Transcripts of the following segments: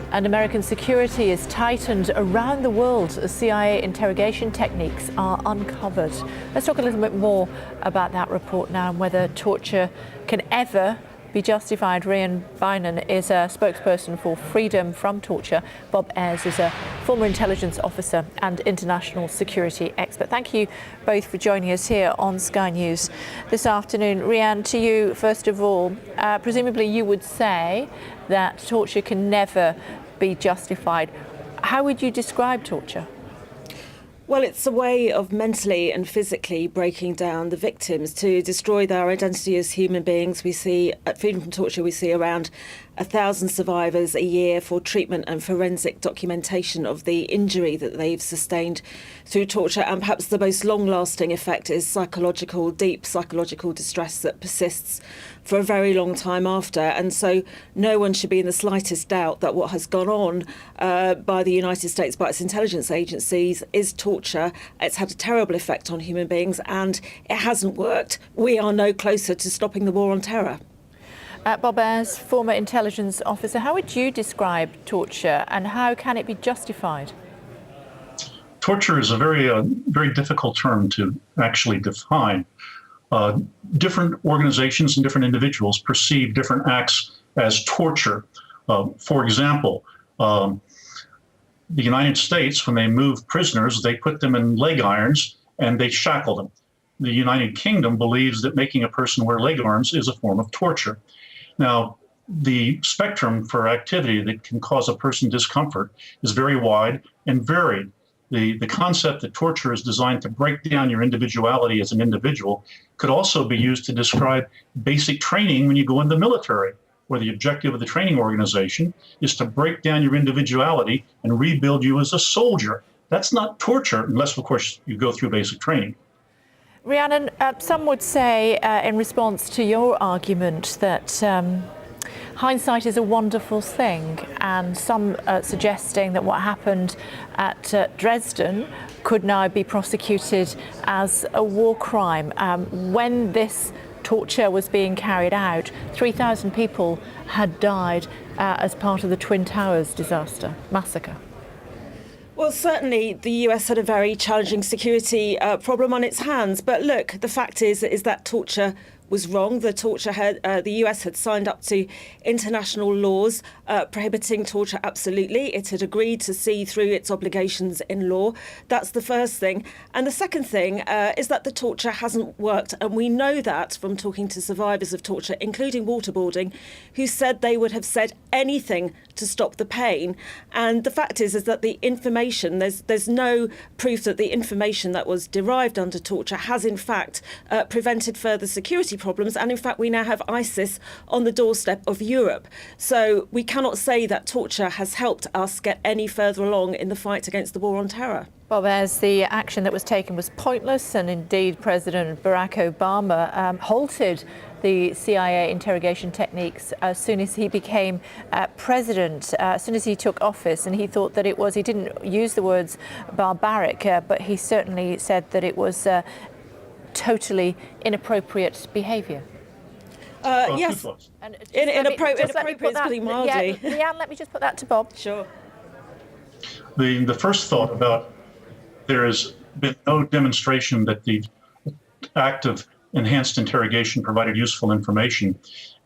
And American security is tightened around the world as CIA interrogation techniques are uncovered. Let's talk a little bit more about that report now and whether torture can ever be justified. Rhian Beynon is a spokesperson for Freedom from Torture. Bob Ayres is a former intelligence officer and international security expert. Thank you both for joining us here on Sky News this afternoon. Rhian, to you first of all, presumably you would say that torture can never be justified. How would you describe torture? Well, it's a way of mentally and physically breaking down the victims to destroy their identity as human beings. We see at Freedom from Torture, we see around 1,000 survivors a year for treatment and forensic documentation of the injury that they've sustained through torture. And perhaps the most long-lasting effect is deep psychological distress that persists for a very long time after. And so no one should be in the slightest doubt that what has gone on by the United States, by its intelligence agencies, is torture. It's had a terrible effect on human beings and it hasn't worked. We are no closer to stopping the war on terror. Bob Ayres, former intelligence officer, how would you describe torture and how can it be justified? Torture is a very difficult term to actually define. Different organizations and different individuals perceive different acts as torture. For example, the United States, when they move prisoners, they put them in leg irons and they shackle them. The United Kingdom believes that making a person wear leg irons is a form of torture. Now, the spectrum for activity that can cause a person discomfort is very wide and varied. The concept that torture is designed to break down your individuality as an individual could also be used to describe basic training when you go in the military, where the objective of the training organization is to break down your individuality and rebuild you as a soldier. That's not torture, unless, of course, you go through basic training. Rhiannon, some would say, in response to your argument, that hindsight is a wonderful thing, and some suggesting that what happened at Dresden could now be prosecuted as a war crime. When this torture was being carried out, 3,000 people had died as part of the Twin Towers disaster, massacre. Well, certainly the US had a very challenging security problem on its hands. But look, the fact is that torture was wrong. The US had signed up to international laws prohibiting torture. Absolutely. It had agreed to see through its obligations in law. That's the first thing. And the second thing is that the torture hasn't worked. And we know that from talking to survivors of torture, including waterboarding, who said they would have said anything to stop the pain. And the fact is that the information, there's no proof that the information that was derived under torture has in fact prevented further security problems. And in fact, we now have ISIS on the doorstep of Europe. So we cannot say that torture has helped us get any further along in the fight against the war on terror. Bob Ayres, the action that was taken was pointless, and indeed President Barack Obama halted the CIA interrogation techniques as soon as he became president, as soon as he took office, and he thought that he didn't use the words barbaric, but he certainly said that it was totally inappropriate behaviour. Yes, inappropriate is pretty mildly. Yeah, let me just put that to Bob. Sure. The first thought about there has been no demonstration that the act of enhanced interrogation provided useful information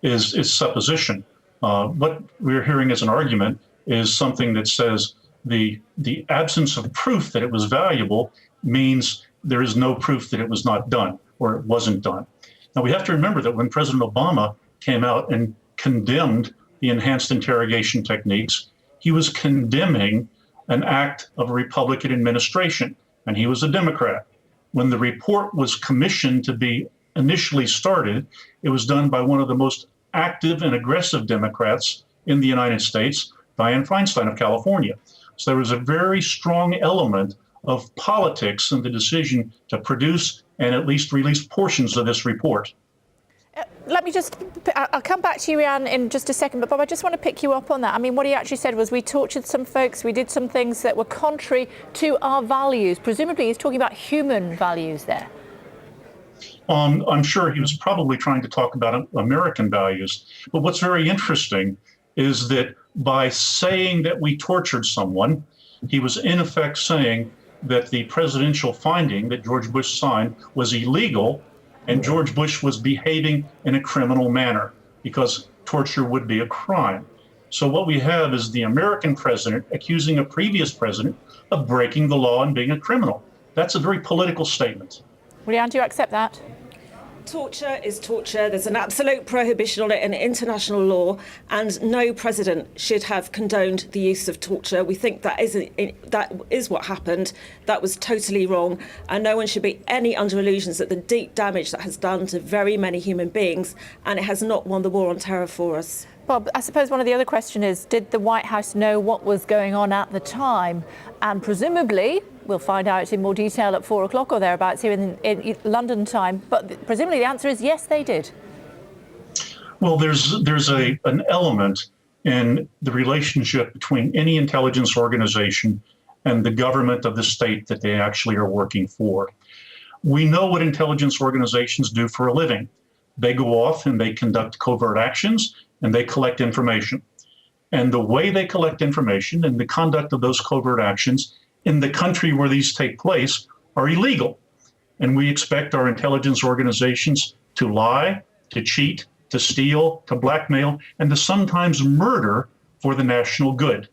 is supposition. What we're hearing as an argument is something that says the absence of proof that it was valuable means there is no proof that it was not done or it wasn't done. Now, we have to remember that when President Obama came out and condemned the enhanced interrogation techniques, he was condemning an act of a Republican administration, and he was a Democrat. When the report was commissioned to be initially started, it was done by one of the most active and aggressive Democrats in the United States, Dianne Feinstein of California. So there was a very strong element of politics in the decision to produce and at least release portions of this report. I'll come back to you, Rhian, in just a second, but Bob, I just want to pick you up on that. I mean, what he actually said was we tortured some folks, we did some things that were contrary to our values. Presumably he's talking about human values there. I'm sure he was probably trying to talk about American values. But what's very interesting is that by saying that we tortured someone, he was in effect saying that the presidential finding that George Bush signed was illegal and George Bush was behaving in a criminal manner because torture would be a crime. So what we have is the American president accusing a previous president of breaking the law and being a criminal. That's a very political statement. Rhian, do you accept that? Torture is torture. There's an absolute prohibition on it in international law, and no president should have condoned the use of torture. We think that is what happened. That was totally wrong, and no one should be any under illusions that the deep damage that has done to very many human beings, and it has not won the war on terror for us. Bob, I suppose one of the other questions is, did the White House know what was going on at the time? And presumably, we'll find out in more detail at 4 o'clock or thereabouts here in London time, but presumably the answer is yes, they did. Well, there's an element in the relationship between any intelligence organization and the government of the state that they actually are working for. We know what intelligence organizations do for a living. They go off and they conduct covert actions and they collect information. And the way they collect information and the conduct of those covert actions in the country where these take place are illegal. And we expect our intelligence organizations to lie, to cheat, to steal, to blackmail, and to sometimes murder for the national good.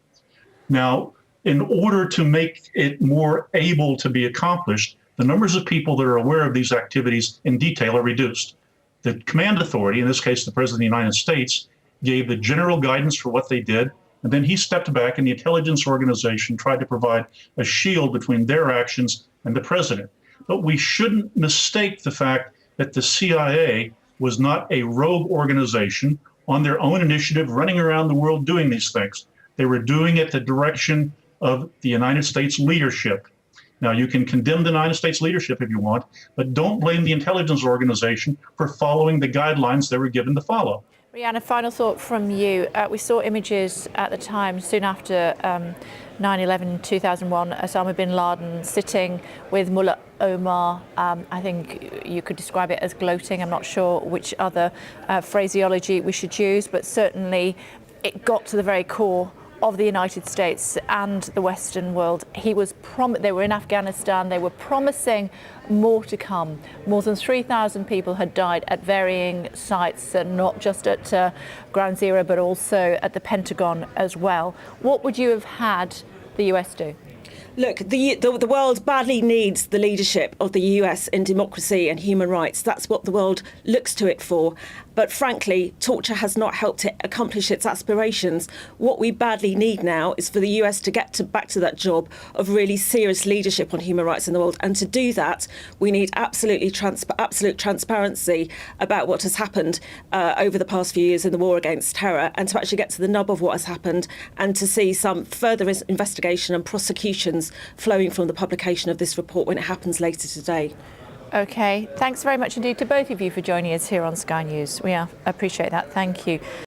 Now, in order to make it more able to be accomplished, the numbers of people that are aware of these activities in detail are reduced. The command authority, in this case, the President of the United States, gave the general guidance for what they did, and then he stepped back and the intelligence organization tried to provide a shield between their actions and the president. But we shouldn't mistake the fact that the CIA was not a rogue organization on their own initiative running around the world doing these things. They were doing it at the direction of the United States leadership. Now, you can condemn the United States leadership if you want, but don't blame the intelligence organization for following the guidelines they were given to follow. Rhian, a final thought from you. We saw images at the time, soon after 9/11, 2001, Osama bin Laden sitting with Mullah Omar. I think you could describe it as gloating. I'm not sure which other phraseology we should use, but certainly it got to the very core of the United States and the Western world. They were in Afghanistan, they were promising more to come. More than 3,000 people had died at varying sites, and not just at Ground Zero, but also at the Pentagon as well. What would you have had the US do? Look, the world badly needs the leadership of the US in democracy and human rights. That's what the world looks to it for. But frankly, torture has not helped it accomplish its aspirations. What we badly need now is for the US to get back to that job of really serious leadership on human rights in the world. And to do that, we need absolute transparency about what has happened over the past few years in the war against terror, and to actually get to the nub of what has happened, and to see some further investigation and prosecutions flowing from the publication of this report when it happens later today. OK, thanks very much indeed to both of you for joining us here on Sky News. We appreciate that. Thank you.